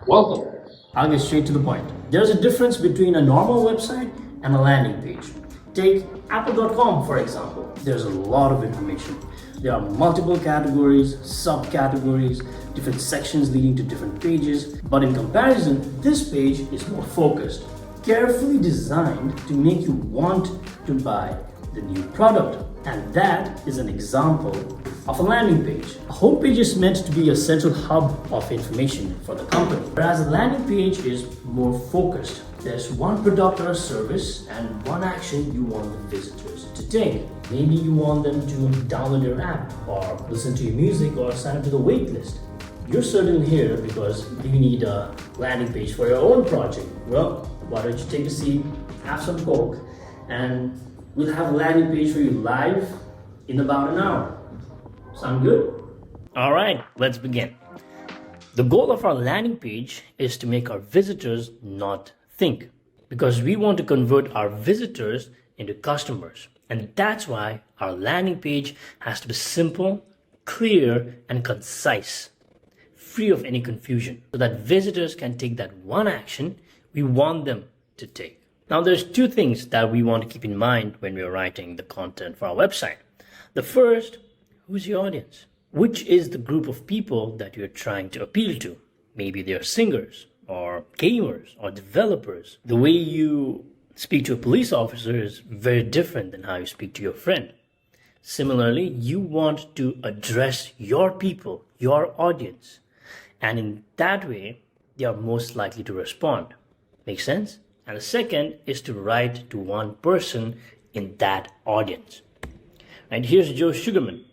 Welcome. I'll get straight to the point. There's a difference between a normal website and a landing page. Take apple.com for example. There's a lot of information. There are multiple categories, subcategories, different sections leading to different pages. But in comparison, this page is more focused, carefully designed to make you want to buy the new product. And that is an example of a landing page. A homepage is meant to be a central hub of information for the company, whereas a landing page is more focused. There's one product or a service and one action you want the visitors to take. Maybe you want them to download your app or listen to your music or sign up to the wait list. You're certainly here because you need a landing page for your own project. Well, why don't you take a seat, have some Coke, and we'll have a landing page for you live in about an hour. Sound good? All right, let's begin. The goal of our landing page is to make our visitors not think, because we want to convert our visitors into customers. And that's why our landing page has to be simple, clear, and concise, free of any confusion, so that visitors can take that one action we want them to take. Now, there's two things that we want to keep in mind when we're writing the content for our website. The first, who's your audience? Which is the group of people that you're trying to appeal to? Maybe they're singers or gamers or developers. The way you speak to a police officer is very different than how you speak to your friend. Similarly, you want to address your people, your audience. And in that way, they are most likely to respond. Make sense? And the second is to write to one person in that audience. And here's Joe Sugarman.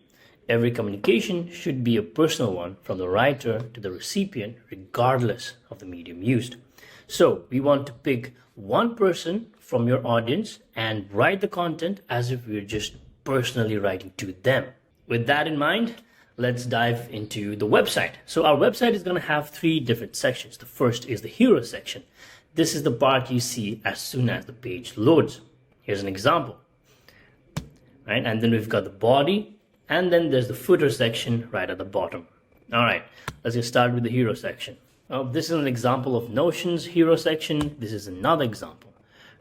Every communication should be a personal one from the writer to the recipient, regardless of the medium used. So we want to pick one person from your audience and write the content as if we're just personally writing to them. With that in mind, let's dive into the website. So our website is going to have three different sections. The first is the hero section. This is the part you see as soon as the page loads. Here's an example. Right? And then we've got the body, and then there's the footer section right at the bottom. All right, let's get started with the hero section. This is an example of Notion's hero section. This is another example,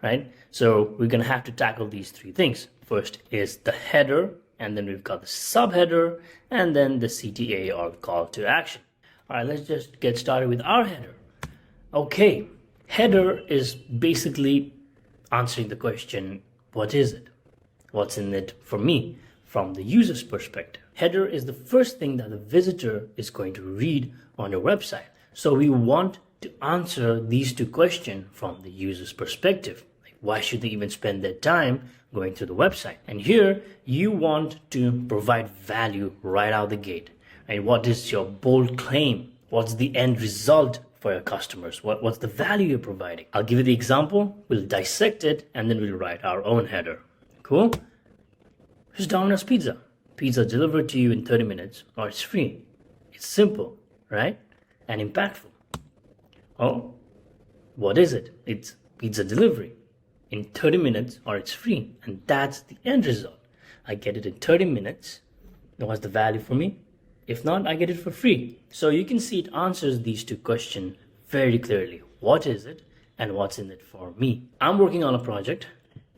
right? So we're going to have to tackle these three things. First is the header, and then we've got the subheader, and then the CTA, or call to action. All right, let's just get started with our header. Okay, header is basically answering the question, what is it? What's in it for me from the user's perspective? Header is the first thing that the visitor is going to read on your website. So we want to answer these two questions from the user's perspective. Like, why should they even spend their time going to the website? And here you want to provide value right out the gate. And what is your bold claim? What's the end result for your customers? What's the value you're providing? I'll give you the example. We'll dissect it and then we'll write our own header. Cool? Here's Domino's Pizza. Pizza delivered to you in 30 minutes or it's free. It's simple, right? And impactful. Oh, what is it? It's pizza delivery in 30 minutes or it's free. And that's the end result. I get it in 30 minutes. Now what's the value for me? If not, I get it for free. So you can see it answers these two questions very clearly. What is it and what's in it for me? I'm working on a project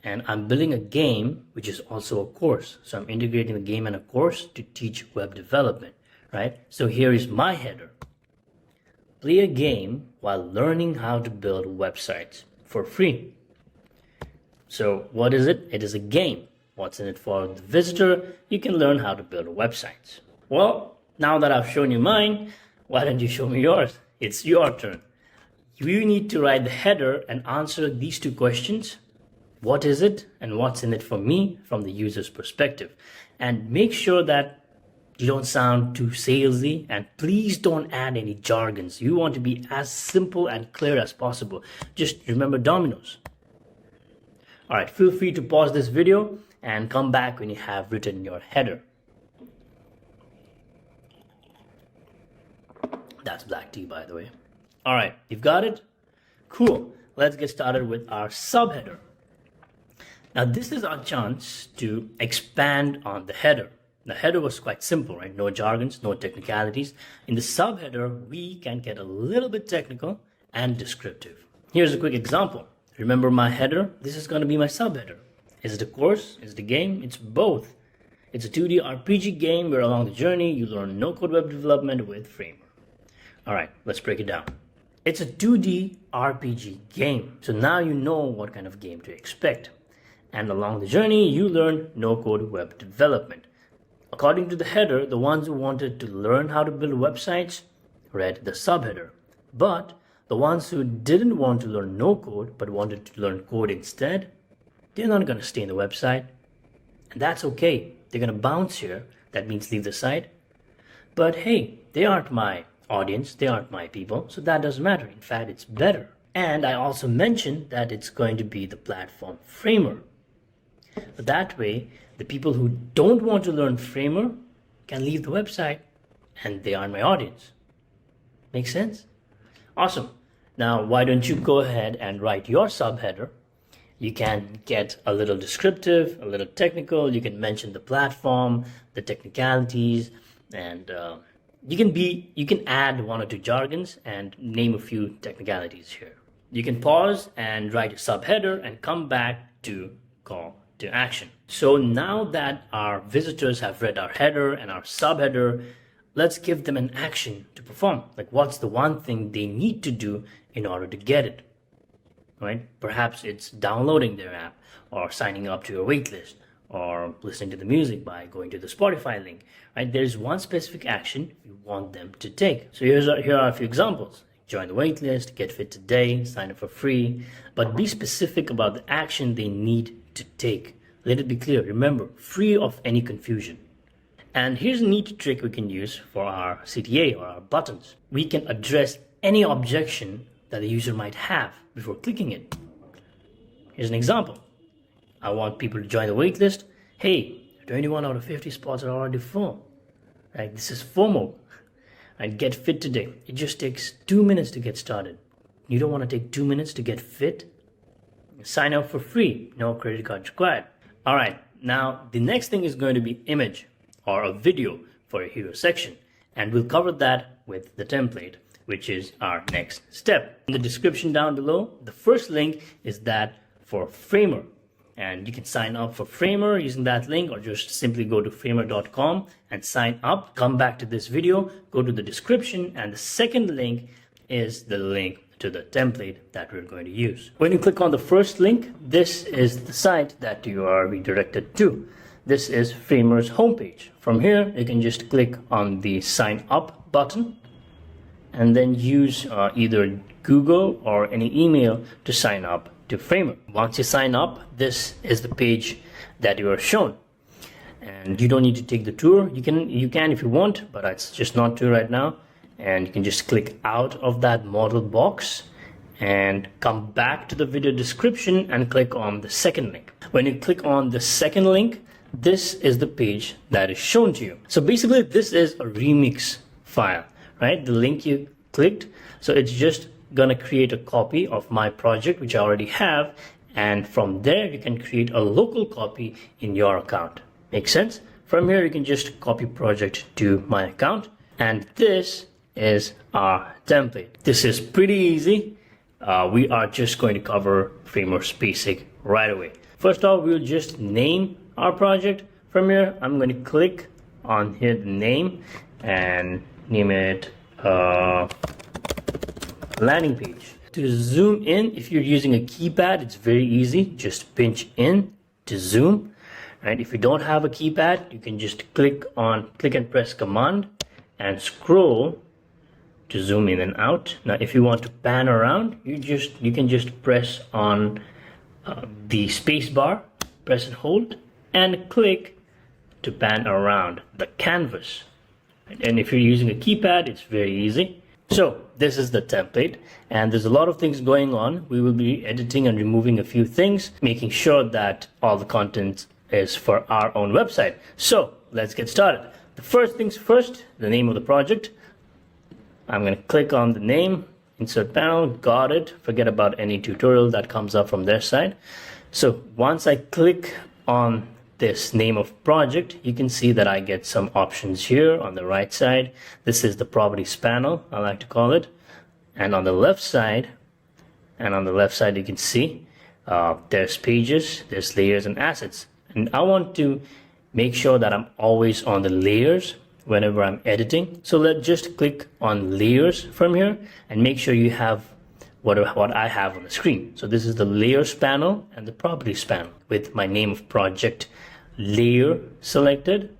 and I'm building a game which is also a course. So I'm integrating the game and a course to teach web development, right? So here is my header. Play a game while learning how to build websites for free. So what is it? It is a game. What's in it for the visitor? You can learn how to build websites. Well, now that I've shown you mine, why don't you show me yours? It's your turn. You need to write the header and answer these two questions. What is it and what's in it for me from the user's perspective? And make sure that you don't sound too salesy, and please don't add any jargons. You want to be as simple and clear as possible. Just remember Domino's. All right, feel free to pause this video and come back when you have written your header. That's black tea, by the way. All right, you've got it? Cool. Let's get started with our subheader. Now, this is our chance to expand on the header. The header was quite simple, right? No jargons, no technicalities. In the subheader, we can get a little bit technical and descriptive. Here's a quick example. Remember my header? This is going to be my subheader. Is it a course? Is it a game? It's both. It's a 2D RPG game where along the journey you learn no-code web development with Framer. Alright, let's break it down. It's a 2D RPG game, so now you know what kind of game to expect. And along the journey you learn no-code web development. According to the header, the ones who wanted to learn how to build websites read the subheader. But the ones who didn't want to learn no-code but wanted to learn code instead, they're not going to stay in the website. And that's okay. They're going to bounce here. That means leave the site. But hey, they aren't my audience. They aren't my people. So that doesn't matter. In fact, it's better. And I also mentioned that it's going to be the platform Framer. But that way, the people who don't want to learn Framer can leave the website and they aren't my audience. Make sense? Awesome. Now, why don't you go ahead and write your subheader? You can get a little descriptive, a little technical. You can mention the platform, the technicalities, and you can add one or two jargons and name a few technicalities here. You can pause and write a subheader and come back to call to action. So now that our visitors have read our header and our subheader, let's give them an action to perform. Like, what's the one thing they need to do in order to get it? Right? Perhaps it's downloading their app, or signing up to your waitlist, or listening to the music by going to the Spotify link. Right? There's one specific action you want them to take. So here are a few examples. Join the waitlist, get fit today, sign up for free, but be specific about the action they need to take. Let it be clear. Remember, free of any confusion. And here's a neat trick we can use for our CTA or our buttons. We can address any objection that the user might have before clicking it. Here's an example. I want people to join the waitlist. Hey, 21 out of 50 spots are already full. Right? This is FOMO. And get fit today. It just takes 2 minutes to get started. You don't want to take 2 minutes to get fit? Sign up for free. No credit card required. All right. Now, the next thing is going to be image or a video for a hero section. And we'll cover that with the template, which is our next step. In the description down below, the first link is that for Framer. And you can sign up for Framer using that link, or just simply go to framer.com and sign up. Come back to this video, go to the description, and the second link is the link to the template that we're going to use. When you click on the first link, this is the site that you are redirected to. This is Framer's homepage. From here, you can just click on the sign up button and then use either Google or any email to sign up to Framer. Once you sign up, this is the page that you are shown. And you don't need to take the tour. You can if you want, but it's just not to right now. And you can just click out of that model box and come back to the video description and click on the second link. When you click on the second link, this is the page that is shown to you. So basically, this is a remix file, right? The link you clicked. So it's just gonna create a copy of my project, which I already have. And from there, you can create a local copy in your account. Make sense? From here, you can just copy project to my account. And this is our template. This is pretty easy. We are just going to cover Framer's basic right away. First off, we'll just name our project. From here, I'm going to click on here the name and name it landing page. To zoom in, if you're using a keypad, it's very easy. Just pinch in to zoom. Right? If you don't have a keypad, you can just click and press command and scroll to zoom in and out. Now, if you want to pan around, you can just press on the space bar, press and hold, and click to pan around the canvas. And if you're using a keypad, it's very easy. So this is the template, and there's a lot of things going on. We will be editing and removing a few things, making sure that all the content is for our own website. So let's get started. The first things first, the name of the project. I'm going to click on the name, insert panel, got it. Forget about any tutorial that comes up from their side. So once I click on this name of project, you can see that I get some options here on the right side. This is the properties panel, I like to call it. And on the left side, you can see there's pages, there's layers and assets. And I want to make sure that I'm always on the layers whenever I'm editing. So let's just click on layers from here and make sure you have what I have on the screen. So this is the layers panel and the properties panel with my name of project layer selected.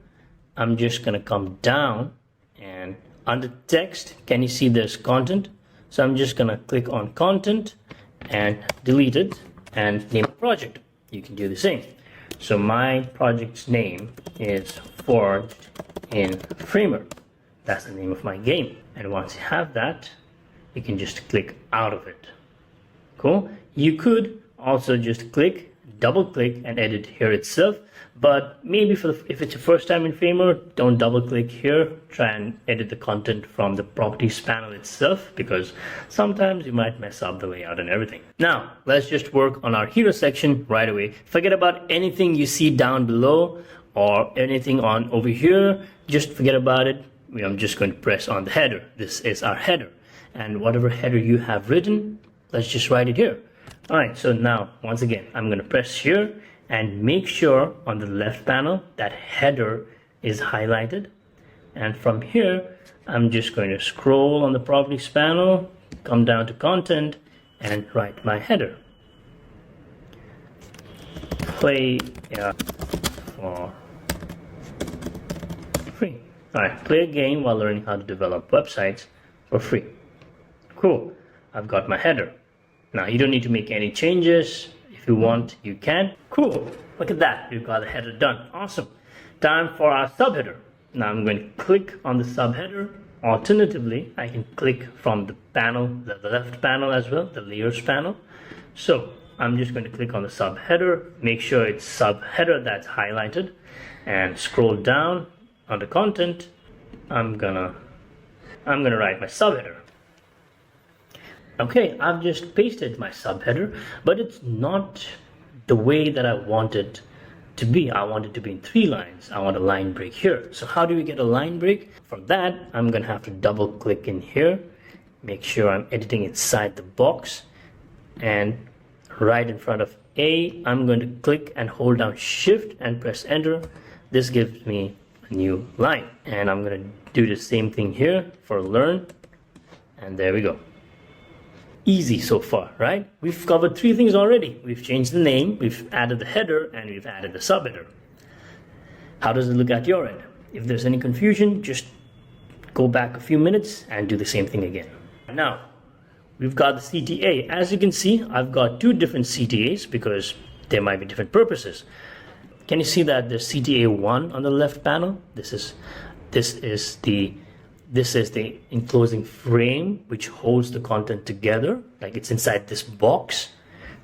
I'm just gonna come down, and under text, can you see there's content? So I'm just gonna click on content and delete it and name the project. You can do the same. So my project's name is Forged in Framer. That's the name of my game. And once you have that, you can just click out of it. Cool. You could also just click, double click and edit here itself, but maybe if it's your first time in Framer, don't double click here. Try and edit the content from the properties panel itself, because sometimes you might mess up the layout and everything. Now let's just work on our hero section right away. Forget about anything you see down below or anything on over here. Just forget about it. I'm just going to press on the header. This is our header. And whatever header you have written, let's just write it here. All right, so now once again, I'm going to press here and make sure on the left panel that header is highlighted. And from here, I'm just going to scroll on the properties panel, come down to content and write my header. Play for free. All right, play a game while learning how to develop websites for free. Cool, I've got my header. Now you don't need to make any changes. If you want, you can. Cool, look at that, we've got the header done. Awesome. Time for our subheader. Now I'm going to click on the subheader. Alternatively, I can click from the panel, the left panel as well, the layers panel. So I'm just going to click on the subheader, make sure it's subheader that's highlighted, and scroll down on the content. I'm gonna write my subheader. Okay, I've just pasted my subheader, but it's not the way that I want it to be. I want it to be in 3 lines. I want a line break here. So how do we get a line break? For that, I'm gonna have to double click in here, make sure I'm editing inside the box, and right in front of A, I'm going to click and hold down Shift and press Enter. This gives me a new line. And I'm gonna do the same thing here for learn, and there we go. Easy so far, right? We've covered 3 things already. We've changed the name, we've added the header, and we've added the subheader. How does it look at your end? If there's any confusion, just go back a few minutes and do the same thing again. Now, we've got the CTA. As you can see, I've got 2 different CTAs because there might be different purposes. Can you see that there's CTA 1 on the left panel? This is the enclosing frame which holds the content together, like it's inside this box,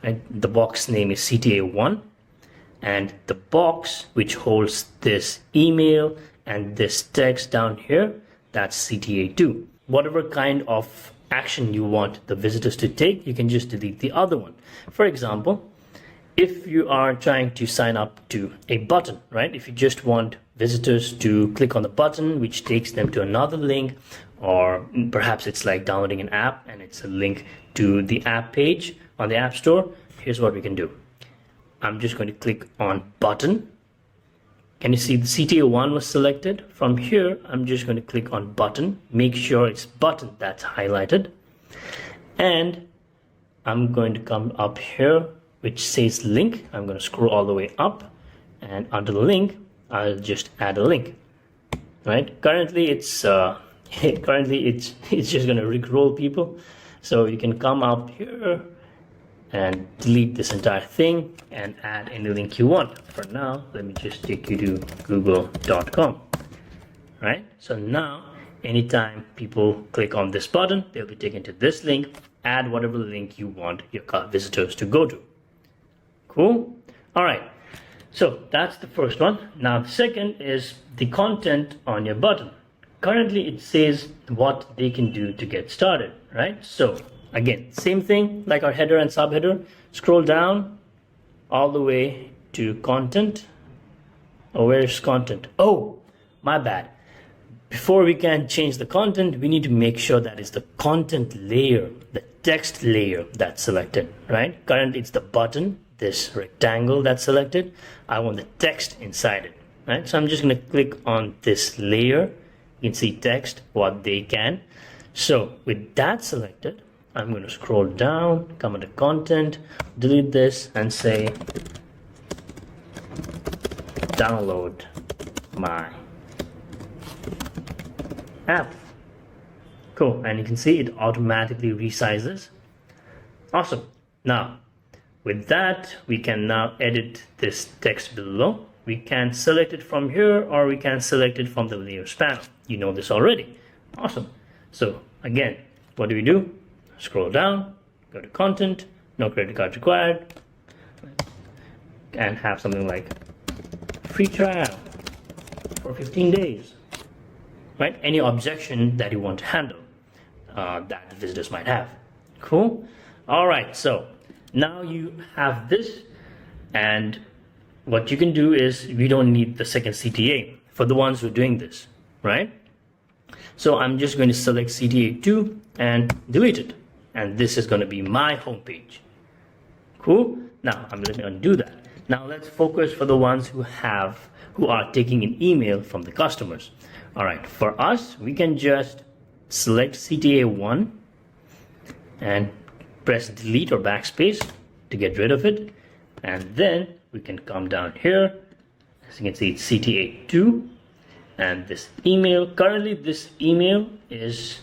right? The box name is CTA1, and the box which holds this email and this text down here, that's CTA2. Whatever kind of action you want the visitors to take, you can just delete the other one. For example, if you are trying to sign up to a button, right? If you just want visitors to click on the button, which takes them to another link, or perhaps it's like downloading an app and it's a link to the app page on the App Store, here's what we can do. I'm just going to click on button. Can you see the CTA1 was selected? From here, I'm just going to click on button, make sure it's button that's highlighted. And I'm going to come up here, which says link. I'm going to scroll all the way up, and under the link, I'll just add a link. Right? Currently, it's just going to rickroll people. So you can come up here and delete this entire thing and add any link you want. For now, let me just take you to google.com. Right? So now, anytime people click on this button, they'll be taken to this link. Add whatever link you want your visitors to go to. Cool? All right. So that's the first one. Now the second is the content on your button. Currently it says what they can do to get started, right? So again, same thing like our header and subheader. Scroll down all the way to content, Oh, where's content? Oh, my bad. Before we can change the content, we need to make sure that it's the content layer, the text layer that's selected, right? Currently it's the button, this rectangle that's selected. I want the text inside it, right? So I'm just going to click on this layer. You can see text, what they can. So with that selected, I'm going to scroll down, come into content, delete this and say, download my app. Cool, and you can see it automatically resizes. Awesome. Now with that, we can now edit this text below. We can select it from here or we can select it from the layers panel. You know this already. Awesome. So again, what do? Scroll down, go to content, no credit card required, and have something like free trial for 15 days. Right? Any objection that you want to handle that the visitors might have. Cool. All right. So now you have this, and what you can do is we don't need the second CTA for the ones who are doing this, right? So I'm just going to select CTA 2 and delete it, and this is going to be my homepage. Cool. Now I'm going to undo that. Now let's focus for the ones who are taking an email from the customers. All right, for us, we can just select CTA 1 and press delete or backspace to get rid of it. And then we can come down here. As you can see, it's CTA 2. And this email, currently this email is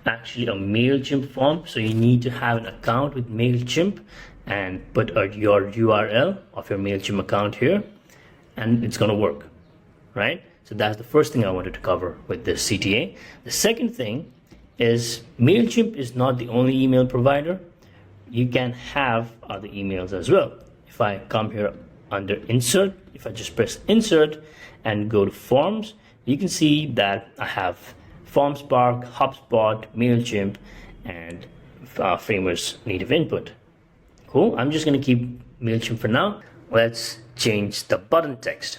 actually a MailChimp form. So you need to have an account with MailChimp and put your URL of your MailChimp account here, and it's going to work, right? So that's the first thing I wanted to cover with this CTA. The second thing is MailChimp is not the only email provider. You can have other emails as well. If I come here under insert, if I just press insert and go to forms, you can see that I have FormSpark, HubSpot, MailChimp, and Framer's native input. Cool. I'm just going to keep MailChimp for now. Let's change the button text.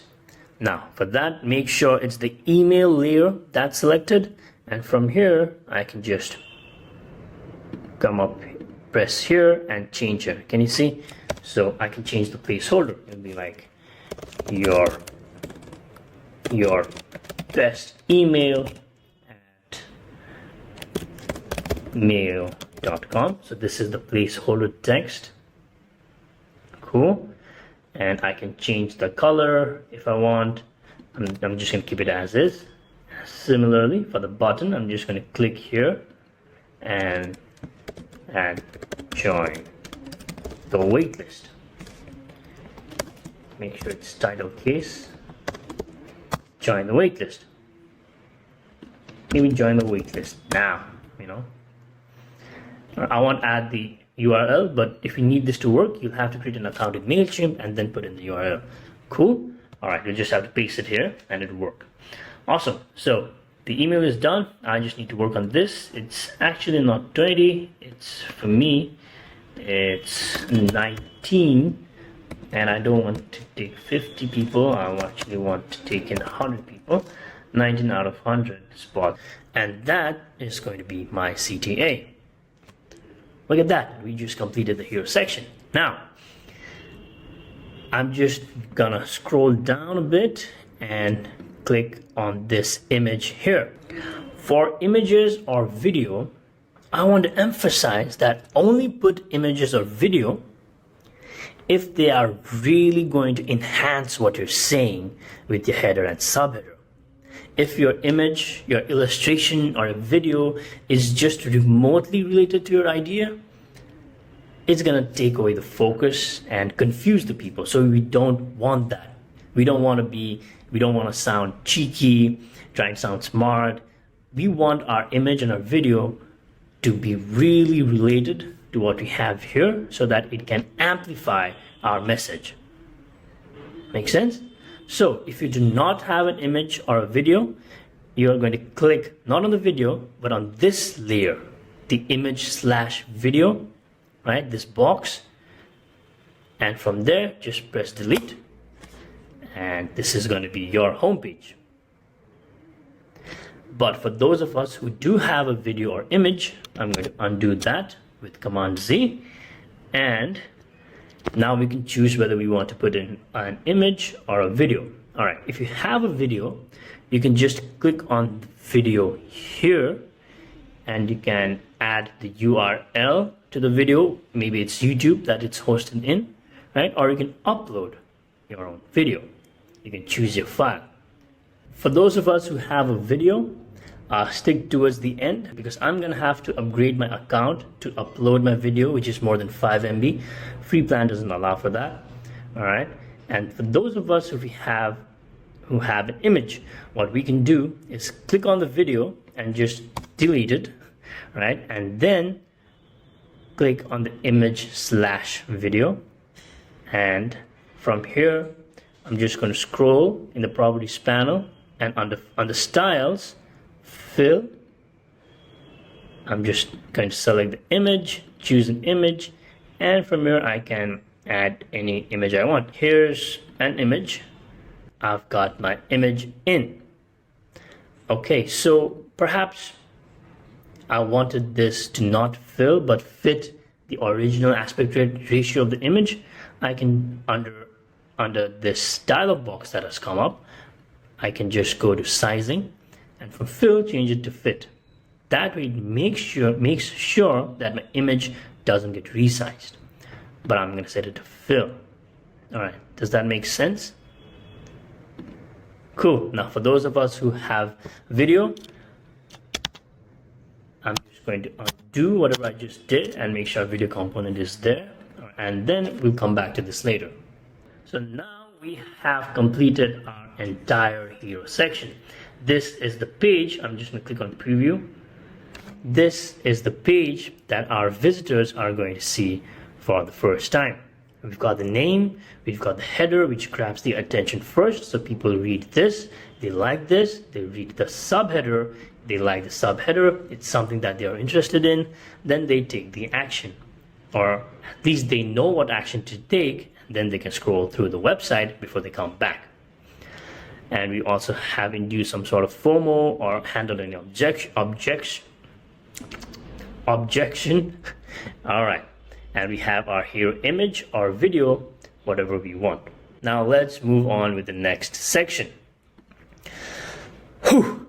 Now for that, make sure it's the email layer that's selected, and from here I can just come up, press here and change it. Can you see? So I can change the placeholder. It'll be like your best email at mail.com. So this is the placeholder text. Cool. And I can change the color if I want. I'm just going to keep it as is. Similarly, for the button, I'm just going to click here and add join the waitlist. Make sure it's title case. Join the waitlist. Maybe join the waitlist now, you know. I won't add the URL, but if you need this to work, you'll have to create an account with MailChimp and then put in the URL. Cool. All right, you'll just have to paste it here and it'll work. Awesome. So the email is done. I just need to work on this. It's actually not 20. It's, for me, it's 19. And I don't want to take 50 people. I actually want to take in 100 people. 19 out of 100 spot. And that is going to be my CTA. Look at that. We just completed the hero section. Now, I'm just gonna scroll down a bit and click on this image here. For images or video, I want to emphasize that only put images or video if they are really going to enhance what you're saying with your header and subheader. If your image, your illustration, or a video is just remotely related to your idea, it's gonna take away the focus and confuse the people. So we don't want that. We don't want to sound cheeky, try and sound smart. We want our image and our video to be really related to what we have here so that it can amplify our message. Make sense? So if you do not have an image or a video, you're going to click not on the video, but on this layer, the image/video, right? This box. And from there, just press delete and this is going to be your homepage. But for those of us who do have a video or image, I'm going to undo that with Command Z, and now we can choose whether we want to put in an image or a video. All right, if you have a video, you can just click on the video here, and you can add the URL to the video. Maybe it's YouTube that it's hosted in, right? Or you can upload your own video. You can choose your file. For those of us who have a video, stick towards the end, because I'm gonna have to upgrade my account to upload my video, which is more than 5 MB. Free plan doesn't allow for that. All right. And for those of us who have an image, what we can do is click on the video and just delete it, right? And then click on the image/video, and from here I'm just going to scroll in the properties panel, and on the styles, fill, I'm just going to select the image, choose an image, and from here I can add any image I want. Here's an image. I've got my image in. Okay, so perhaps I wanted this to not fill but fit the original aspect ratio of the image. I can, under this dialog box that has come up, I can just go to sizing, and from fill change it to fit. That way it makes sure that my image doesn't get resized. But I'm going to set it to fill. All right, does that make sense? Cool. Now for those of us who have video, I'm just going to undo whatever I just did and make sure video component is there, and then we'll come back to this later. So now we have completed our entire hero section. This is the page. I'm just going to click on preview. This is the page that our visitors are going to see for the first time. We've got the name, we've got the header, which grabs the attention first, so people read this, they like this, they read the subheader, they like the subheader, it's something that they are interested in, then they take the action, or at least they know what action to take, and then they can scroll through the website before they come back. And we also have induced some sort of FOMO or handled any objection. All right. And we have our hero image or video, whatever we want. Now let's move on with the next section. Whew.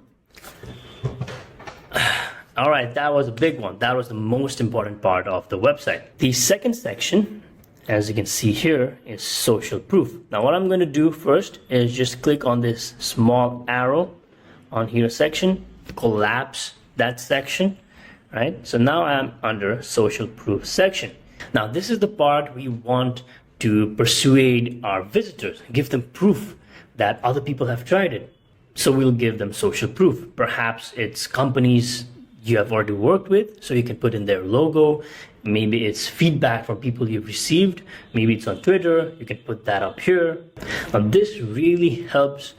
All right, that was a big one. That was the most important part of the website. The second section, as you can see here, is social proof. Now what I'm going to do first is just click on this small arrow on hero section, collapse that section, right? So now I'm under social proof section. Now this is the part we want to persuade our visitors, give them proof that other people have tried it. So we'll give them social proof. Perhaps it's companies you have already worked with, so you can put in their logo. Maybe it's feedback from people you've received. Maybe it's on Twitter. You can put that up here. Now this really helps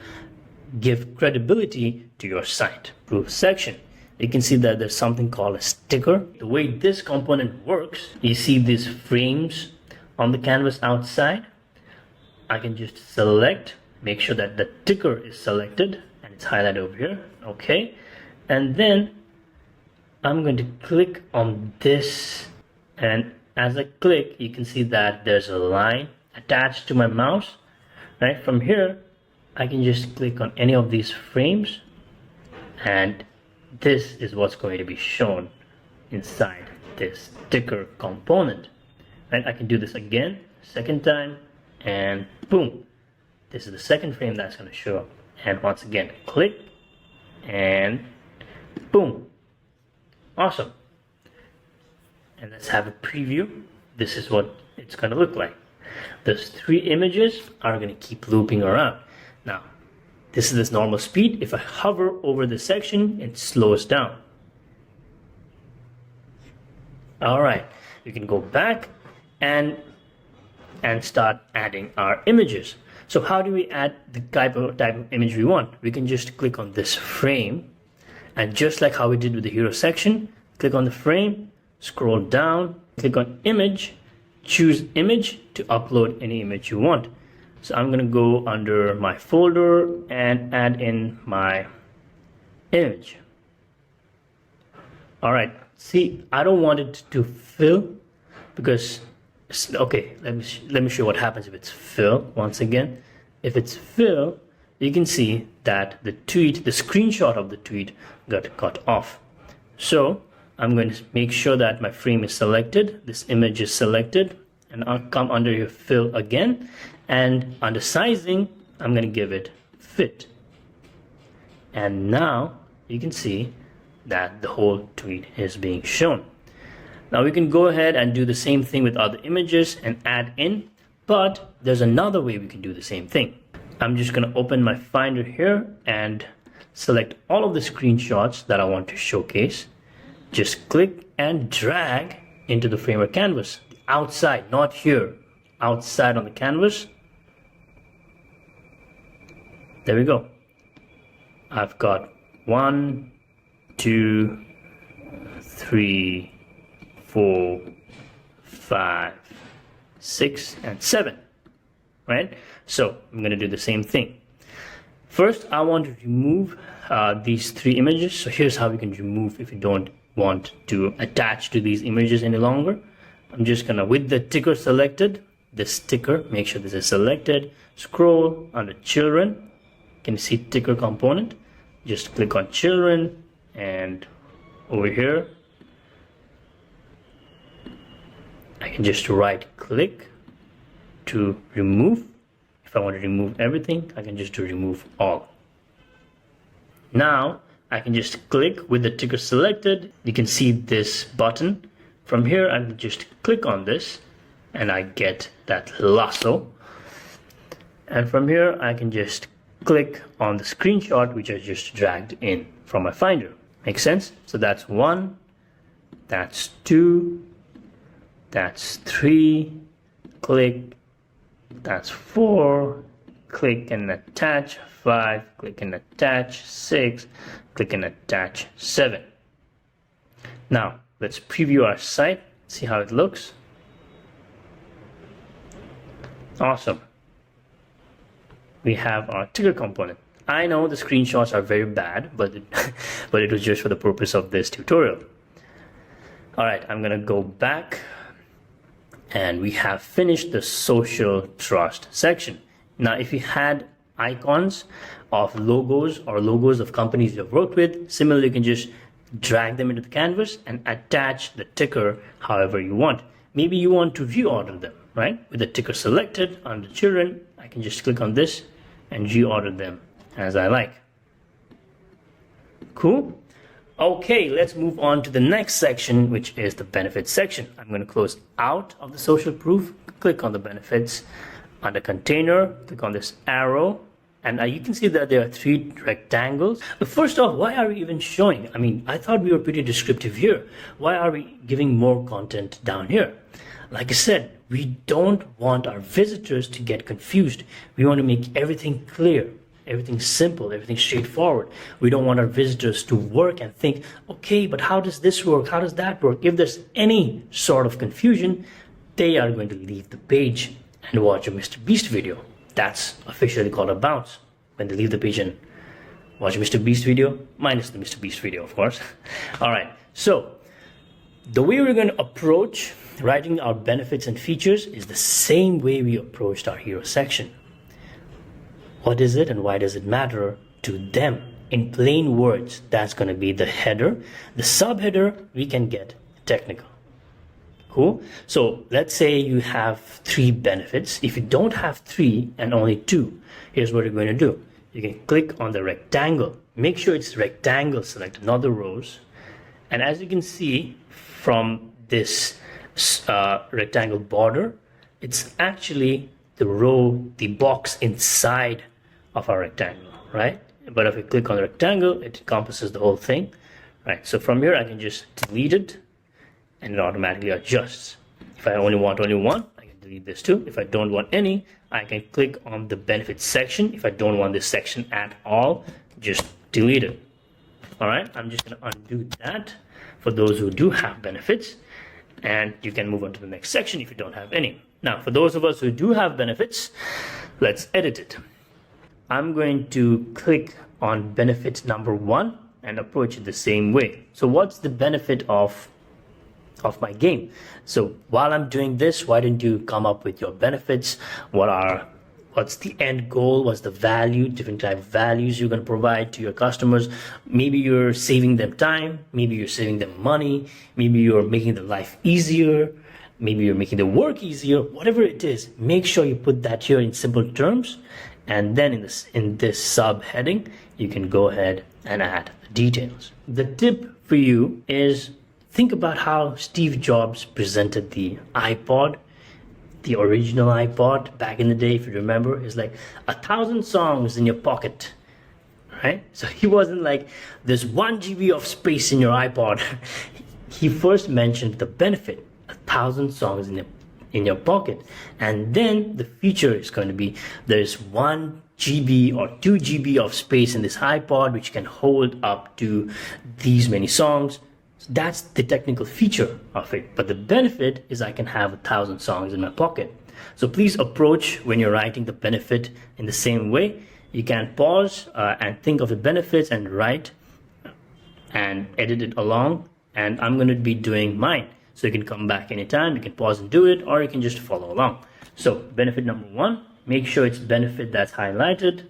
give credibility to your site. Proof section. You can see that there's something called a sticker. The way this component works, you see these frames on the canvas outside. I can just select, make sure that the ticker is selected and it's highlighted over here. Okay. And then I'm going to click on this, and as I click, you can see that there's a line attached to my mouse. Right from here, I can just click on any of these frames, and this is what's going to be shown inside this sticker component. Right, I can do this again, second time, and boom, this is the second frame that's going to show up. And once again, click, and boom. Awesome. And let's have a preview. This is what it's going to look like. Those three images are going to keep looping around. Now, this is this normal speed. If I hover over the section, it slows down. All right, we can go back and start adding our images. So how do we add the type of image we want? We can just click on this frame, and just like how we did with the hero section, click on the frame, scroll down, click on image, choose image to upload any image you want. So I'm gonna go under my folder and add in my image. All right, see, I don't want it to fill because, okay, let me show you what happens if it's fill. Once again, if it's fill, you can see that the screenshot of the tweet got cut off. So I'm going to make sure that my frame is selected, this image is selected, and I'll come under here fill again, and under sizing I'm going to give it fit. And now you can see that the whole tweet is being shown. Now we can go ahead and do the same thing with other images and add in, but there's another way we can do the same thing. I'm just going to open my Finder here and select all of the screenshots that I want to showcase. Just click and drag into the framework canvas, outside, not here, outside on the canvas. There we go. I've got 1, 2, 3, 4, 5, 6, and 7. Right? So I'm going to do the same thing. First, I want to remove these 3 images. So here's how we can remove if you don't want to attach to these images any longer. I'm just going to, with the ticker selected, this ticker, make sure this is selected, scroll under children. Can you see ticker component? Just click on children, and over here I can just right click to remove. If I want to remove everything, I can just do remove all. Now I can just click with the ticker selected. You can see this button. From here I can just click on this and I get that lasso. And from here I can just click on the screenshot which I just dragged in from my Finder. Make sense? So that's 1, that's 2, that's 3, click, that's 4, click and attach, 5, click and attach, 6, click and attach, 7. Now let's preview our site, see how it looks. Awesome. We have our ticker component. I know the screenshots are very bad, but it was just for the purpose of this tutorial. All right, I'm gonna go back, and we have finished the social trust section. Now, if you had icons of logos or logos of companies you've worked with, similarly, you can just drag them into the canvas and attach the ticker however you want. Maybe you want to reorder them, right? With the ticker selected under children, I can just click on this and reorder them as I like. Cool. Okay, let's move on to the next section, which is the benefits section. I'm going to close out of the social proof, click on the benefits. Under container, click on this arrow, and you can see that there are 3 rectangles. But first off, why are we even showing? I mean, I thought we were pretty descriptive here. Why are we giving more content down here? Like I said, we don't want our visitors to get confused. We want to make everything clear, everything simple, everything straightforward. We don't want our visitors to work and think, okay, but how does this work? How does that work? If there's any sort of confusion, they are going to leave the page and watch a Mr. Beast video. That's officially called a bounce. When they leave the page and watch a Mr. Beast video, minus the Mr. Beast video, of course. All right, so the way we're going to approach writing our benefits and features is the same way we approached our hero section. What is it and why does it matter to them? In plain words, that's going to be the header. The subheader, we can get technical. Cool. So let's say you have 3 benefits. If you don't have 3 and only 2, here's what you're going to do. You can click on the rectangle. Make sure it's rectangle selected, not the rows. And as you can see from this rectangle border, it's actually the row, the box inside of our rectangle, right? But if I click on the rectangle, it encompasses the whole thing, right? So from here, I can just delete it, and it automatically adjusts. If I only want one, I can delete this too. If I don't want any, I can click on the benefits section. If I don't want this section at all, just delete it. All right, I'm just gonna undo that for those who do have benefits, and you can move on to the next section if you don't have any. Now, for those of us who do have benefits, let's edit it. I'm going to click on benefit number 1 and approach it the same way. So what's the benefit of my game? So while I'm doing this, why don't you come up with your benefits? What's the end goal? What's the value? Different type of values you're going to provide to your customers. Maybe you're saving them time. Maybe you're saving them money. Maybe you're making their life easier. Maybe you're making their work easier. Whatever it is, make sure you put that here in simple terms. And then in this subheading, you can go ahead and add the details. The tip for you is think about how Steve Jobs presented the iPod. The original iPod back in the day, if you remember, is like 1,000 songs in your pocket, right? So he wasn't like there's 1 GB of space in your iPod. He first mentioned the benefit, 1,000 songs in your pocket, and then the feature is going to be there's 1 GB or 2 GB of space in this iPod which can hold up to these many songs. That's the technical feature of it, but the benefit is I can have 1,000 songs in my pocket. So please approach when you're writing the benefit in the same way. You can pause and think of the benefits and write and edit it along, and I'm going to be doing mine. So you can come back anytime, you can pause and do it, or you can just follow along. So benefit number 1, make sure it's benefit that's highlighted,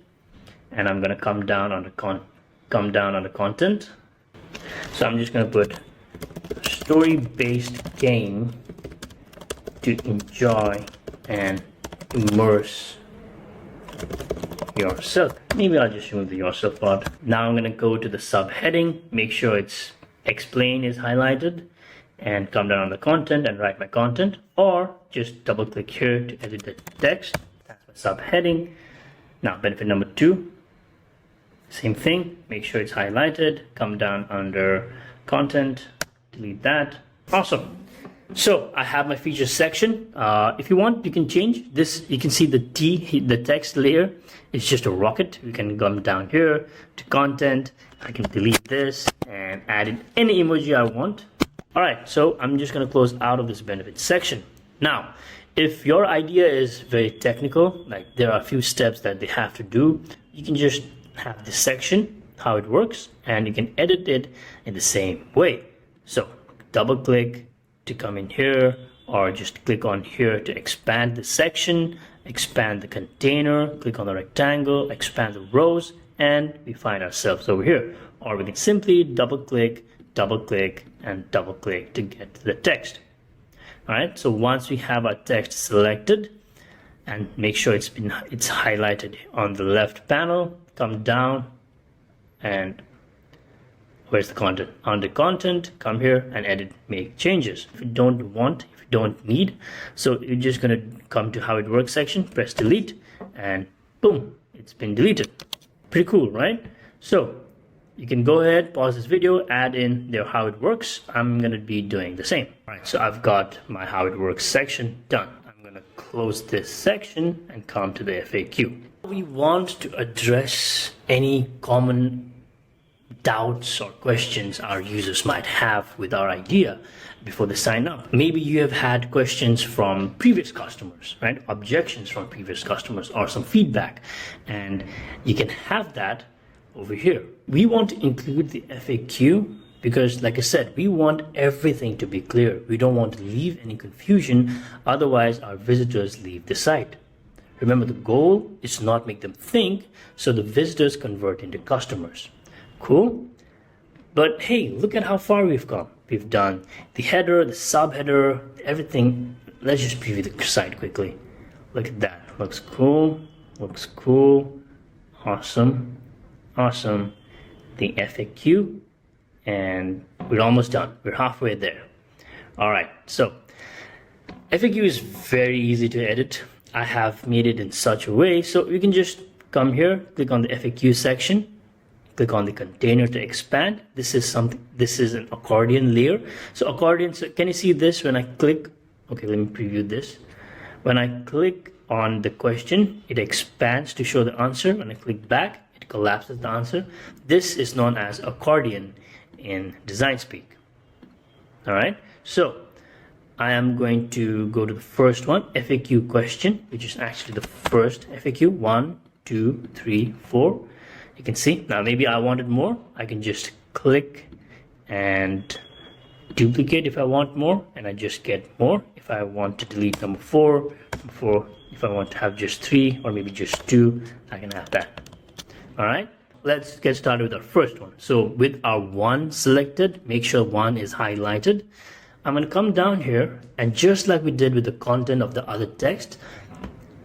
and I'm going to come down on the content. So I'm just going to put story-based game to enjoy and immerse yourself. Maybe I'll just remove the yourself part. Now I'm going to go to the subheading, make sure it's explain is highlighted, and come down on the content and write my content, or just double click here to edit the text. That's my subheading. Now benefit number 2. Same thing, make sure it's highlighted, come down under content, delete that. Awesome. So I have my features section. If you want, you can change this. You can see the the text layer is just a rocket. You can come down here to content. I can delete this and add in any emoji I want. All right, so I'm just going to close out of this benefits section. Now, if your idea is very technical, like there are a few steps that they have to do, you can just have this section, how it works, and you can edit it in the same way. So double click to come in here, or just click on here to expand the section, expand the container, click on the rectangle, expand the rows, and we find ourselves over here. Or we can simply double click, and double click to get to the text. All right, so once we have our text selected, and make sure it's highlighted on the left panel, come down, and where's the content? On the content, come here and edit, make changes. If you don't need, so you're just going to come to how it works section, press delete, and boom, it's been deleted. Pretty cool, right? So you can go ahead, pause this video, add in there how it works. I'm going to be doing the same. All right, so I've got my how it works section done. I'm going to close this section and come to the FAQ. We want to address any common doubts or questions our users might have with our idea before they sign up. Maybe you have had questions from previous customers, right? Objections from previous customers or some feedback, and you can have that over here. We want to include the FAQ because, like I said, we want everything to be clear. We don't want to leave any confusion, otherwise our visitors leave the site. Remember, the goal is to not make them think, so the visitors convert into customers. Cool? But hey, look at how far we've come. We've done the header, the subheader, everything. Let's just preview the site quickly. Look at that. Looks cool. Looks cool. Awesome. Awesome. The FAQ. And we're almost done. We're halfway there. All right. So FAQ is very easy to edit. I have made it in such a way so you can just come here, click on the FAQ section, click on the container to expand. This is an accordion layer. So accordion, so can you see this when I click? Okay, let me preview this. When I click on the question, it expands to show the answer. When I click back, it collapses the answer. This is known as accordion in design speak. All right, so I am going to go to the first one, FAQ question, which is actually the first FAQ. 1, 2, 3, 4. You can see now. Maybe I wanted more. I can just click and duplicate if I want more, and I just get more. If I want to delete number 4, if I want to have just 3 or maybe just 2, I can have that. All right, let's get started with our first one. So with our 1 selected, make sure 1 is highlighted. I'm going to come down here, and just like we did with the content of the other text,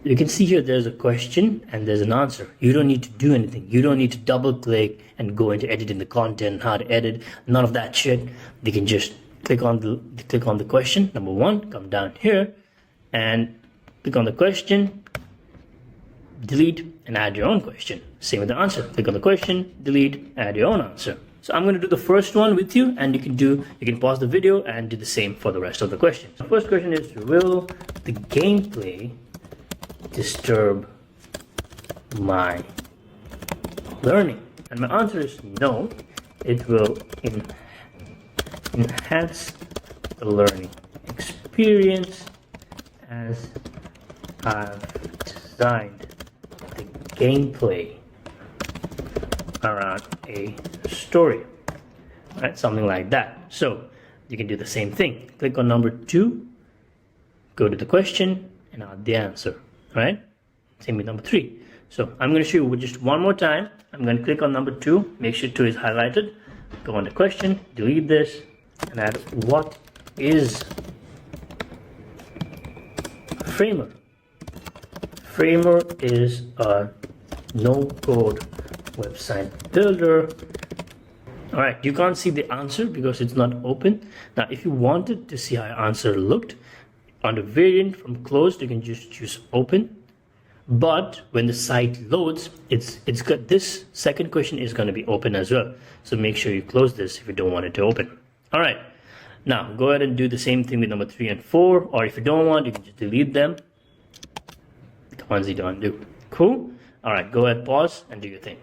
you can see here there's a question and there's an answer. You don't need to do anything. You don't need to double click and go into editing the content, how to edit, none of that shit. You can just click on the question, number 1, come down here and click on the question, delete and add your own question. Same with the answer. Click on the question, delete, add your own answer. So I'm going to do the first one with you, and you can pause the video and do the same for the rest of the questions. The first question is, will the gameplay disturb my learning? And my answer is no. It will enhance the learning experience as I've designed the gameplay around a story, right? Something like that. So you can do the same thing. Click on number 2, go to the question and add the answer, right? Same with number 3. So I'm going to show you just one more time. I'm going to click on number 2, make sure 2 is highlighted, go on the question, delete this and add what is Framer. Framer is a no-code website builder. All right, you can't see the answer because it's not open. Now, if you wanted to see how your answer looked, on the variant from closed, you can just choose open. But when the site loads, it's got this second question is going to be open as well. So make sure you close this if you don't want it to open. All right, now go ahead and do the same thing with number 3 and 4, or if you don't want, you can just delete them. The ones you don't do. Cool. All right, go ahead, pause and do your thing.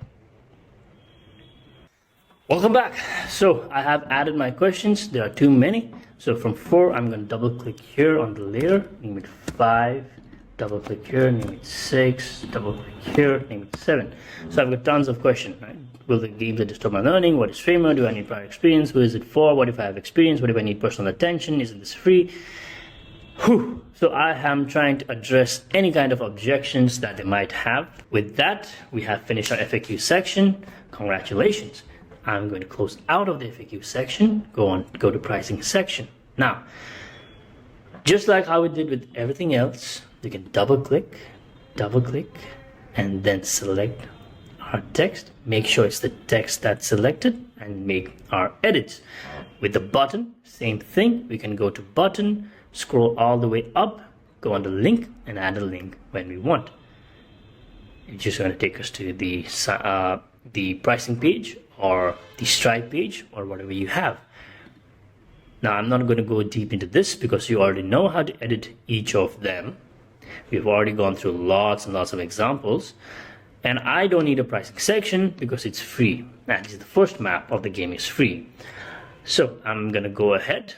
Welcome back. So I have added my questions. There are too many. So from 4, I'm going to double click here on the layer, name it 5, double click here, name it 6, double click here, name it 7. So I've got tons of questions, right? Will the gameplay disturb my learning? What is Framer? Do I need prior experience? Who is it for? What if I have experience? What if I need personal attention? Isn't this free? Whew. So I am trying to address any kind of objections that they might have. With that, we have finished our FAQ section. Congratulations. I'm going to close out of the FAQ section, go to pricing section. Now, just like how we did with everything else, you can double click, and then select our text. Make sure it's the text that's selected and make our edits. With the button, same thing. We can go to button, scroll all the way up, go on the link and add a link when we want. It's just going to take us to the pricing page or the Stripe page or whatever you have. Now I'm not going to go deep into this because you already know how to edit each of them. We've already gone through lots and lots of examples, and I don't need a pricing section because it's free. That is the first map of the game is free. So I'm going to go ahead,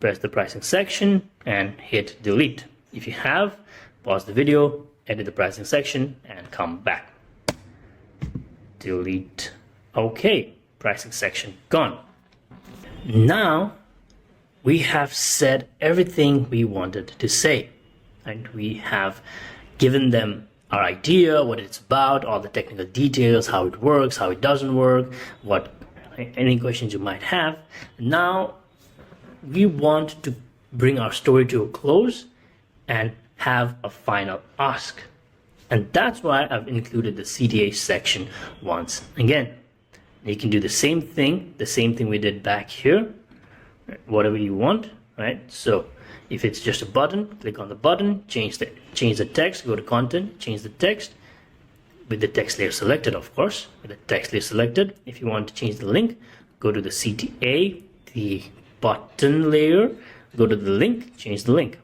press the pricing section and hit delete. If you have, pause the video, edit the pricing section and come back. Delete. Okay, pricing section gone. Now we have said everything we wanted to say, and we have given them our idea, what it's about, all the technical details, how it works, how it doesn't work, what any questions you might have. Now we want to bring our story to a close and have a final ask, and that's why I've included the CTA section once again. You can do the same thing we did back here, whatever you want, right? So if it's just a button, click on the button, change the text, go to content, change the text with the text layer selected, of course, with the text layer selected. If you want to change the link, go to the CTA, the button layer, go to the link, change the link.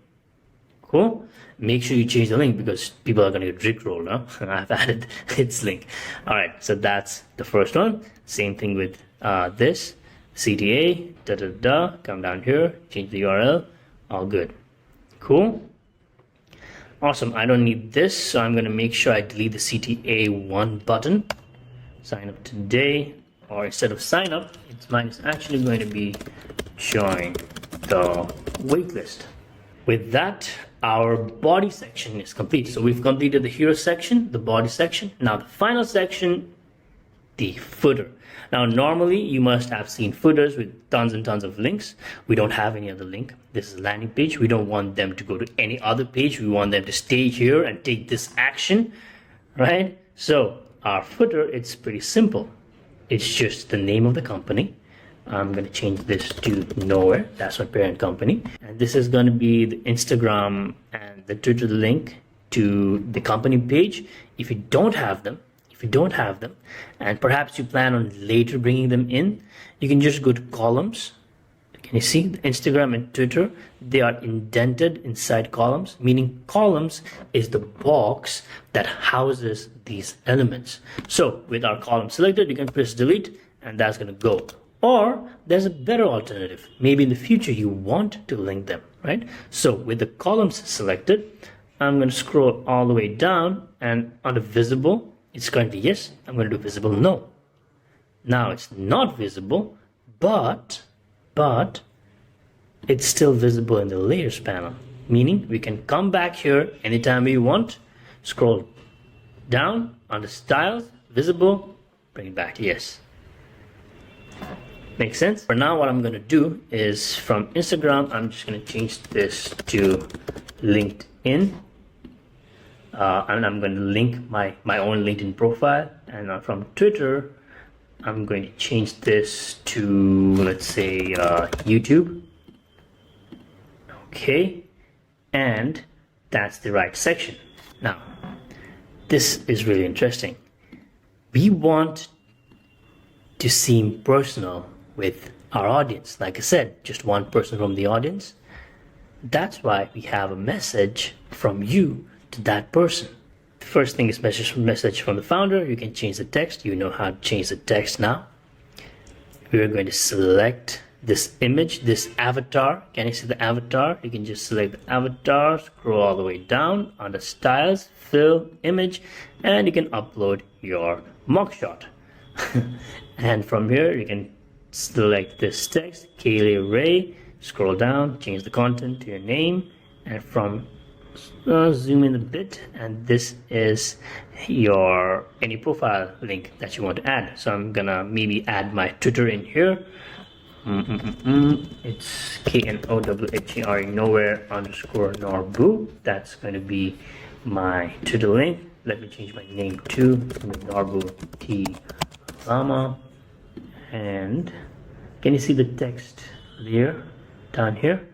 Cool. Make sure you change the link because people are going to get rickrolled. I've added its link. All right, so that's the first one. Same thing with this CTA. Come down here, change the URL, All good. Cool. Awesome. I don't need this, so I'm going to make sure I delete the CTA1 button. Sign up today, or instead of sign up, mine is actually going to be join the waitlist. With that, our body section is complete. So we've completed the hero section, the body section. Now the final section, the footer. Now normally you must have seen footers with tons and tons of links. We don't have any other link. This is a landing page. We don't want them to go to any other page. We want them to stay here and take this action, right? So our footer, it's pretty simple. It's just the name of the company. I'm going to change this to Nowhere. That's my parent company. And this is going to be the Instagram and the Twitter link to the company page. If you don't have them, and perhaps you plan on later bringing them in, you can just go to columns. Can you see the Instagram and Twitter? They are indented inside columns, meaning columns is the box that houses these elements. So with our column selected, you can press delete and that's going to go. Or there's a better alternative. Maybe in the future you want to link them, right? So with the columns selected, I'm going to scroll all the way down, and on the visible, it's currently yes. I'm going to do visible no. Now it's not visible, but it's still visible in the layers panel, meaning we can come back here anytime we want, scroll down on the styles, visible, bring it back to yes. Makes sense? For now, what I'm going to do is from Instagram, I'm just going to change this to LinkedIn. And I'm going to link my own LinkedIn profile. And from Twitter, I'm going to change this to, let's say, YouTube. Okay. And that's the right section. Now, this is really interesting. We want to seem personal with our audience. Like I said, just one person from the audience. That's why we have a message from you to that person. The first thing is message from the founder. You can change the text. You know how to change the text now. We're going to select this image, this avatar. Can you see the avatar? You can just select the avatar, scroll all the way down under styles, fill, image, and you can upload your mock shot. And from here you can select this text, Kaylee Ray, scroll down, change the content to your name, and from zoom in a bit, and this is your any profile link that you want to add. So I'm gonna maybe add my Twitter in here. It's KNOWHERE nowhere underscore Norbu. That's going to be my Twitter link. Let me change my name to Norbu T Lama. And can you see the text there down here?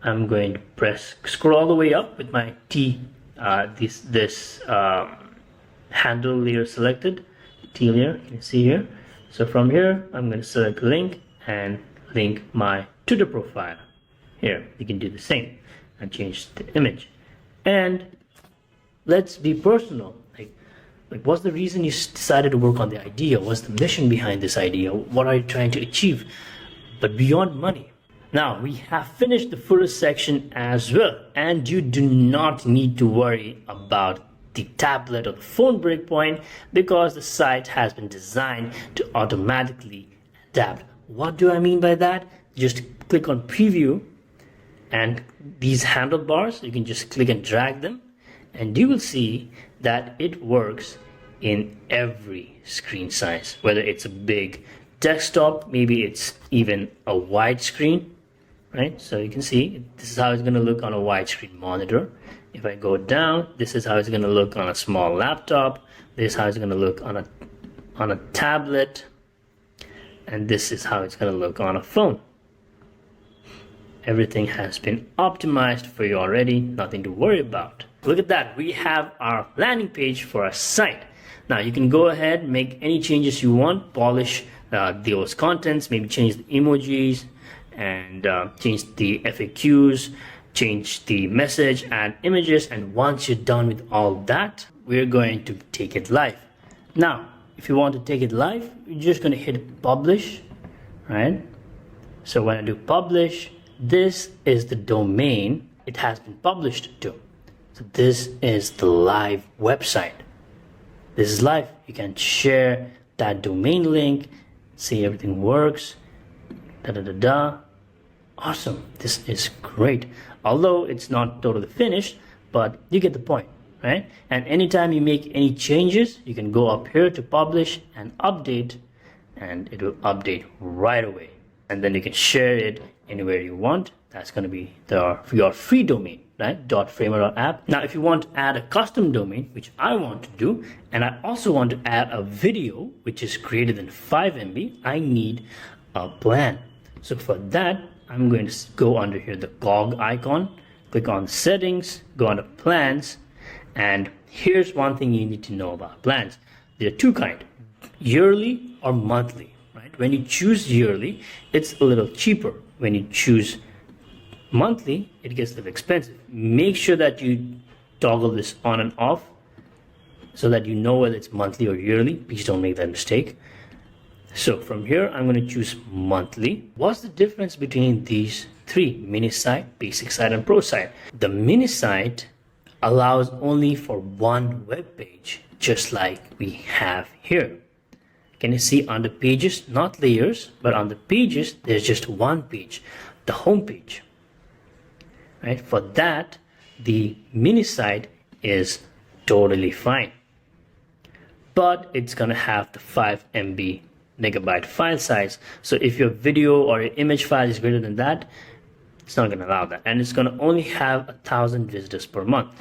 I'm going to press scroll all the way up with my T this handle layer selected, T layer. Can you see here? So from here, I'm going to select link and link my Twitter profile. Here, you can do the same and change the image. And let's be personal. Like what's the reason you decided to work on the idea? What's the mission behind this idea? What are you trying to achieve? But beyond money. Now, we have finished the footer section as well. And you do not need to worry about the tablet or the phone breakpoint because the site has been designed to automatically adapt. What do I mean by that? Just click on preview and these handlebars, you can just click and drag them and you will see that it works in every screen size, whether it's a big desktop, maybe it's even a wide screen, right? So you can see this is how it's going to look on a widescreen monitor. If I go down, this is how it's going to look on a small laptop. This is how it's going to look on a tablet. And this is how it's going to look on a phone. Everything has been optimized for you already. Nothing to worry about. Look at that. We have our landing page for our site. Now you can go ahead, make any changes you want, polish those contents, maybe change the emojis and change the FAQs, change the message, add images, and once you're done with all that, we're going to take it live. Now, if you want to take it live, you're just going to hit publish, right? So when I do publish, This is the domain it has been published to. So this is the live website. This is live. You can share that domain link, see everything works, Awesome. This is great. Although it's not totally finished, but you get the point, right? And anytime you make any changes, you can go up here to publish and update, and it will update right away. And then you can share it anywhere you want. That's going to be your free domain, right? .framer.app. Now, if you want to add a custom domain, which I want to do, and I also want to add a video, which is greater than 5 MB, I need a plan. So for that, I'm going to go under here, the cog icon, click on settings, go under plans, and here's one thing you need to know about plans. There are two kinds, yearly or monthly, right? When you choose yearly, it's a little cheaper. When you choose monthly, it gets a little expensive. Make sure that you toggle this on and off so that you know whether it's monthly or yearly. Please don't make that mistake. So from here, I'm going to choose monthly. What's the difference between these three, mini site, basic site, and pro site? The mini site allows only for one web page, just like we have here. Can you see on the pages, not layers, but on the pages, there's just one page, the home page. Right? For that, the mini site is totally fine. But it's going to have the 5 MB megabyte file size. So if your video or your image file is greater than that, it's not going to allow that. And it's going to only have 1,000 visitors per month.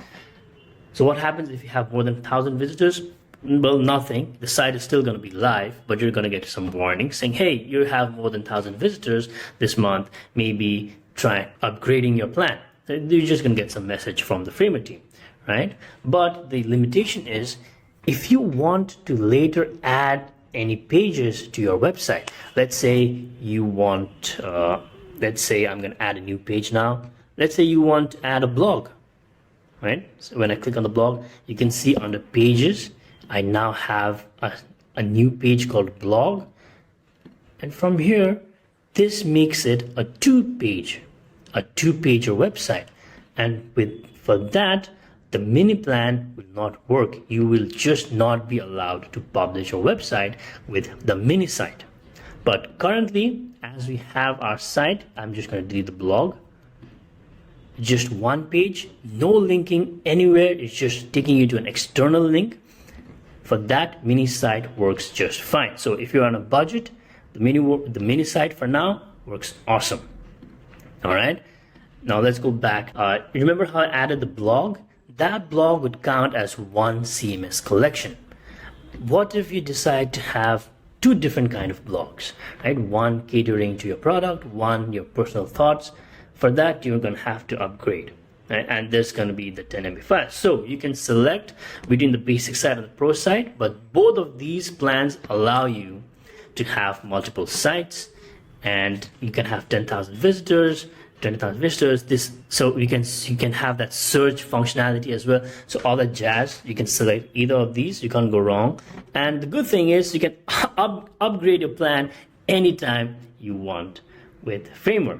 So what happens if you have more than 1,000 visitors? Well, nothing. The site is still going to be live, but you're going to get some warning saying, hey, you have more than 1,000 visitors this month. Maybe try upgrading your plan. You're just going to get some message from the Framer team, right? But the limitation is, if you want to later add any pages to your website, let's say you want, let's say I'm going to add a new page now. Let's say you want to add a blog, right? So when I click on the blog, you can see under pages, I now have a new page called blog. And from here, this makes it a two-pager website. And for that, the mini plan will not work. You will just not be allowed to publish your website with the mini site. But currently, as we have our site, I'm just going to delete the blog. Just one page, no linking anywhere. It's just taking you to an external link. For that, mini site works just fine. So if you're on a budget, the mini site for now works awesome. All right. Now let's go back. Remember how I added the blog? That blog would count as one CMS collection. What if you decide to have two different kind of blogs, right? One catering to your product, one your personal thoughts. For that, you're going to have to upgrade, right? And there's going to be the 10 MB file. So you can select between the basic site and the pro site, but both of these plans allow you to have multiple sites, and you can have 10,000 visitors, 20,000 visitors. So you can have that search functionality as well. So all that jazz, you can select either of these. You can't go wrong. And the good thing is you can upgrade your plan anytime you want with Framer.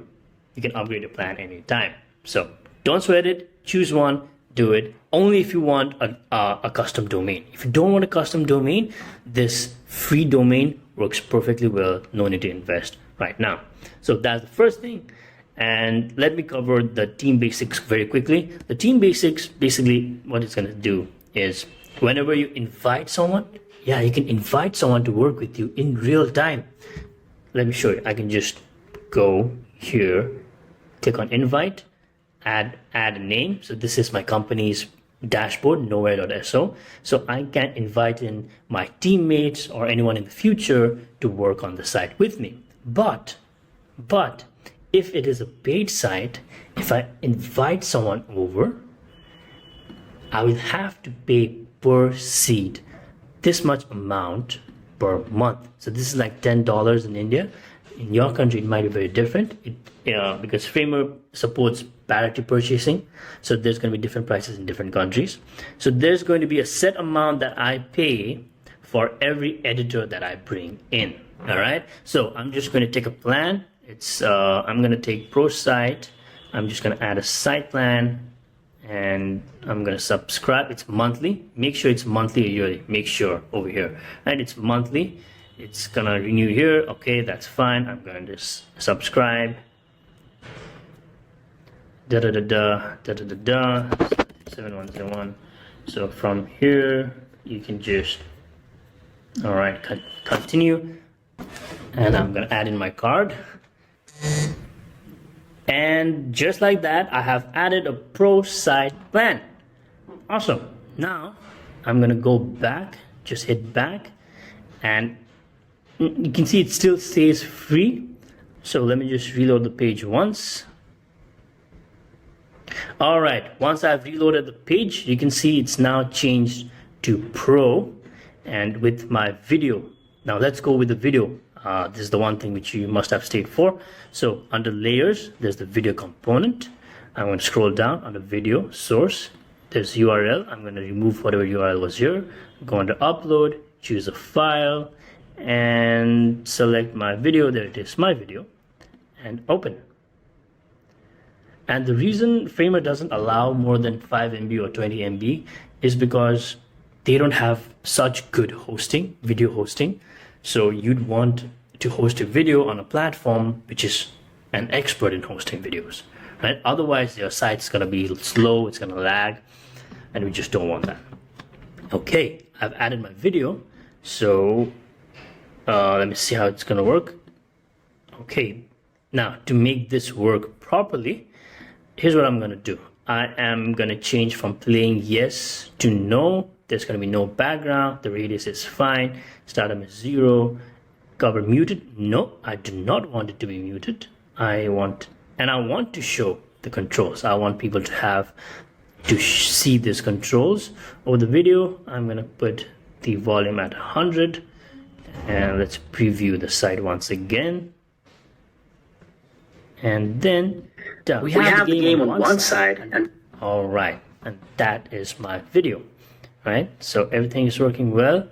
You can upgrade your plan anytime. So don't sweat it. Choose one. Do it. Only if you want a custom domain. If you don't want a custom domain, this free domain works perfectly well. No need to invest right now. So that's the first thing. And let me cover the team basics very quickly. The team basics, basically what it's going to do is whenever you invite someone, you can invite someone to work with you in real time. Let me show you. I can just go here, click on invite, add a name. So this is my company's dashboard, nowhere.so. So I can invite in my teammates or anyone in the future to work on the site with me. But if it is a paid site, if I invite someone over, I will have to pay per seat this much amount per month. So this is like $10 in India. In your country, it might be very different because Framer supports parity purchasing. So there's going to be different prices in different countries. So there's going to be a set amount that I pay for every editor that I bring in. All right. So I'm just going to take a plan It's I'm gonna take pro site. I'm just gonna add a site plan, and I'm gonna subscribe. It's monthly. Make sure it's monthly or yearly. Make sure over here, and it's monthly. It's gonna renew here. Okay, that's fine. I'm gonna just subscribe. Da da da da da da da da. 7101. So from here you can just, all right, continue, and I'm gonna add in my card. And just like that, I have added a pro site plan. Awesome. Now I'm gonna go back, just hit back, and you can see it still stays free. So let me just reload the page once. All right, once I've reloaded the page, you can see it's now changed to pro, and with my video. Now let's go with the video. This is the one thing which you must have stayed for. So under layers, there's the video component. I'm going to scroll down under video source. There's URL. I'm going to remove whatever URL was here. Go under upload, choose a file, and select my video. There it is, my video, and open. And the reason Framer doesn't allow more than 5 MB or 20 MB is because they don't have such good hosting, video hosting. So you'd want to host a video on a platform which is an expert in hosting videos, right? Otherwise your site's gonna be slow, it's gonna lag, and we just don't want that. Okay, I've added my video. So let me see how it's gonna work. Okay, now to make this work properly, here's what I'm gonna do. I am gonna change from playing yes to no. There's gonna be no background. The radius is fine. Stardom is 0. Cover muted. No, I do not want it to be muted. I want to show the controls. I want people to see these controls over the video. I'm gonna put the volume at 100, and let's preview the site once again. And then we have the game on one side. And all right, and that is my video, right? So everything is working well.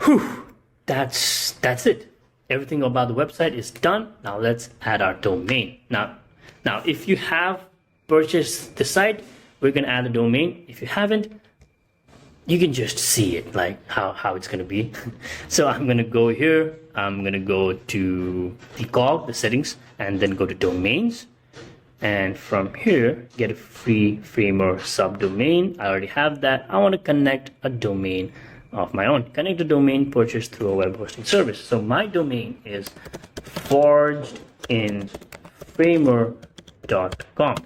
Whew, that's it. Everything about the website is done. Now let's add our domain. Now if you have purchased the site, we're gonna add the domain. If you haven't, you can just see it, like how it's gonna be. So I'm gonna go here. I'm gonna go to the cog, the settings, and then go to domains. And from here, get a free Framer subdomain. I already have that. I want to connect a domain of my own. Connect a domain purchased through a web hosting service. So my domain is forgedinframer.com.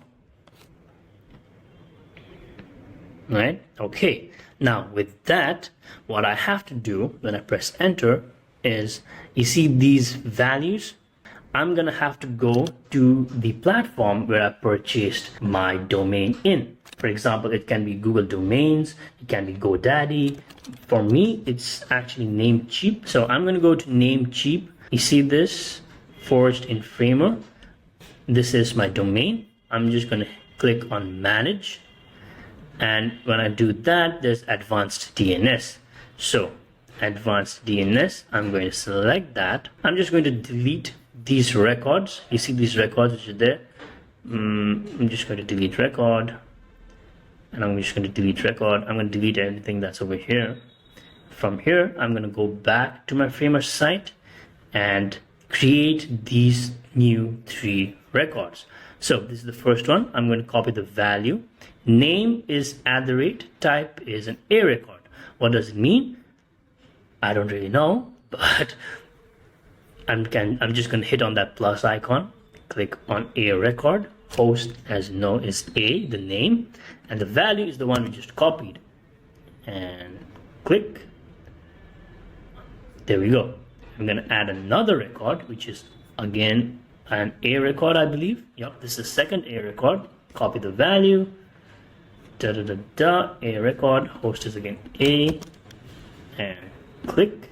Right? Okay. Now with that, what I have to do when I press enter is, you see these values? I'm gonna have to go to the platform where I purchased my domain in. For example, it can be Google Domains, it can be GoDaddy. For me, it's actually Namecheap. So I'm gonna go to Namecheap. You see this, Forged in Framer. This is my domain. I'm just gonna click on Manage. And when I do that, there's Advanced DNS. So Advanced DNS, I'm going to select that. I'm just going to delete these records. You see these records which are there. I'm just going to delete record, and I'm just going to delete record. I'm going to delete everything that's over here. From here, I'm going to go back to my Framer site and create these new 3 records. So this is the first one. I'm going to copy the value. Name is @, type is an A record. What does it mean? I don't really know, but I'm just going to hit on that plus icon, click on A record. Host, as you know, is A, the name, and the value is the one we just copied. And click. There we go. I'm going to add another record, which is again an A record, I believe. Yep, this is the second A record. Copy the value. A record. Host is again A. And click.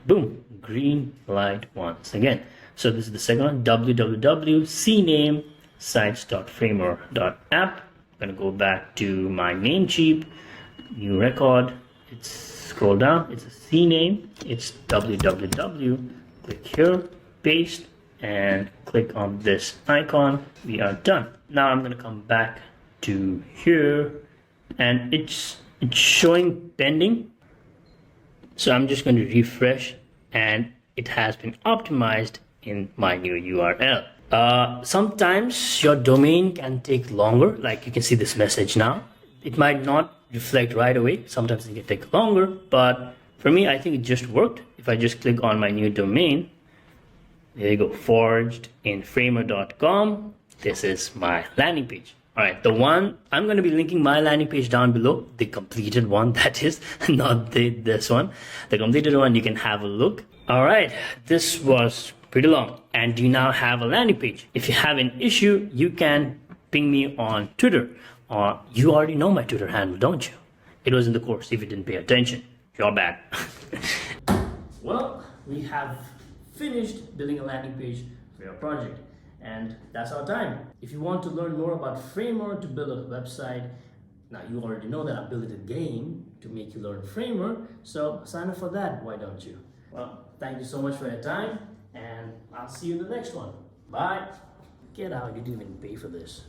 Boom. Green light once again. So this is the second one. www.cname sites.framer.app. I'm going to go back to my Namecheap. New record. It's scroll down. It's a CNAME. It's www. Click here. paste and click on this icon. We are done. Now I'm going to come back to here and it's showing pending. So I'm just going to refresh and it has been optimized in my new URL. Sometimes your domain can take longer, like you can see this message now. It might not reflect right away. Sometimes it can take longer, but for me, I think it just worked. If I just click on my new domain, there you go, forgedinframer.com. This is my landing page. All right, the one, I'm going to be linking my landing page down below, the completed one, that is, not this one. The completed one, you can have a look. All right, this was pretty long, and you now have a landing page. If you have an issue, you can ping me on Twitter, or you already know my Twitter handle, don't you? It was in the course. If you didn't pay attention, you're bad. Well, we have finished building a landing page for your project, and that's our time. If you want to learn more about Framer to build a website, now you already know that I built a game to make you learn Framer, so sign up for that, why don't you? Well, thank you so much for your time, and I'll see you in the next one. Bye. Get out, you didn't even pay for this.